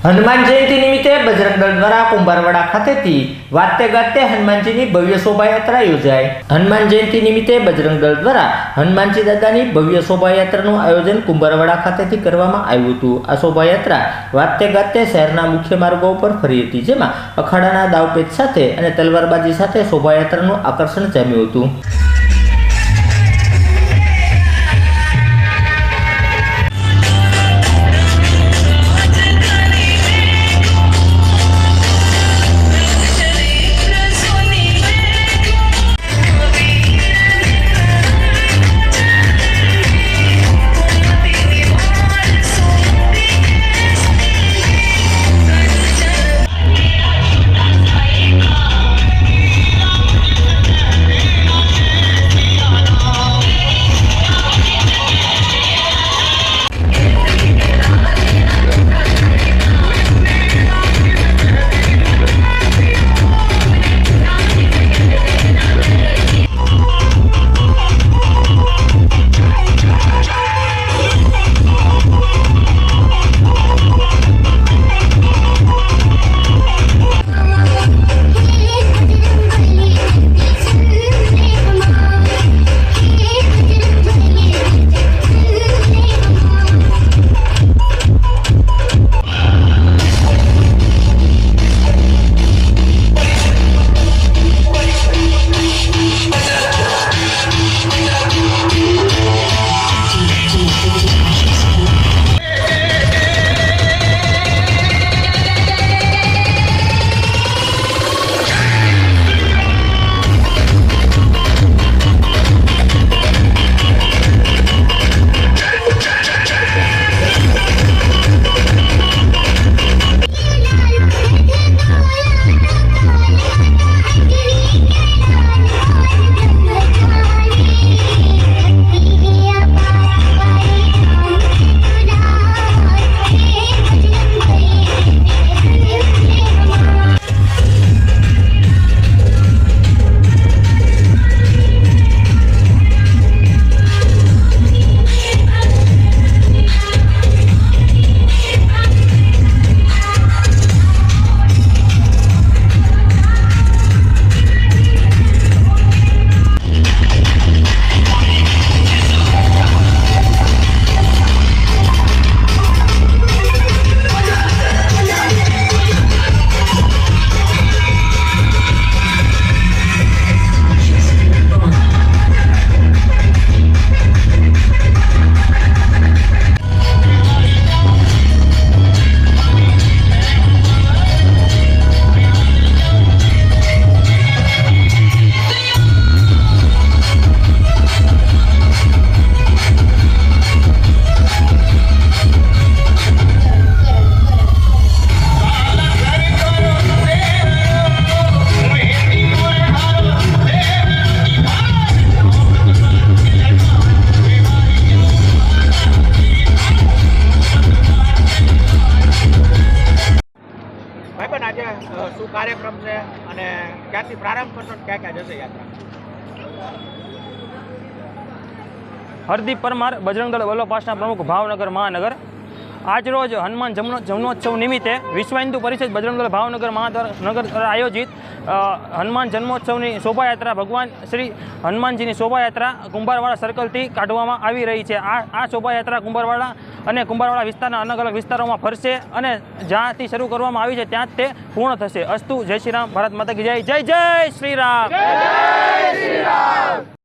हनुमान जयंती निमित्ते बजरंग दल द्वारा कुंभारवाड़ा खातेथी वाते गाते हनुमानजीनी भव्य शोभायात्रा योजाई। हनुमान जयंती निमित्ते बजरंग दल द्वारा हनुमानजी दादानी भव्य शोभायात्रानुं आयोजन कुंभारवाड़ा खातेथी करवामां आव्युं हतुं। आ शोभायात्रा वाते गाते शहेरना मुख्य मार्गो पर फरी हती, जेमां अखाडाना दावपेच साथे अने तलवारबाजी साथे शोभायात्रानुं आकर्षण जाम्युं हतुं। શું કાર્યક્રમ છે અને ક્યાંથી પ્રારંભ કરશો, ક્યાં ક્યાં જશે યાત્રા? હરદીપ પરમાર, બજરંગ દળ વલ્લભપાસના પ્રમુખ, ભાવનગર મહાનગર। આજરોજ હનુમાન જન્મોત્સવ નિમિત્તે વિશ્વ હિન્દુ પરિષદ બજરંગ દળ ભાવનગર મહાનગર દ્વારા આયોજિત હનુમાન જન્મોત્સવની શોભાયાત્રા, ભગવાન શ્રી હનુમાનજીની શોભાયાત્રા કુંભારવાડા સર્કલથી કાઢવામાં આવી રહી છે। આ શોભાયાત્રા કુંભારવાડા અને કુંભારવાડા વિસ્તારના અલગ અલગ વિસ્તારોમાં ફરશે અને જ્યાંથી શરૂ કરવામાં આવી છે ત્યાં તે પૂર્ણ થશે। અસ્તુ, જય શ્રી રામ, ભારત માતા કી જય, જય જય શ્રી રામ।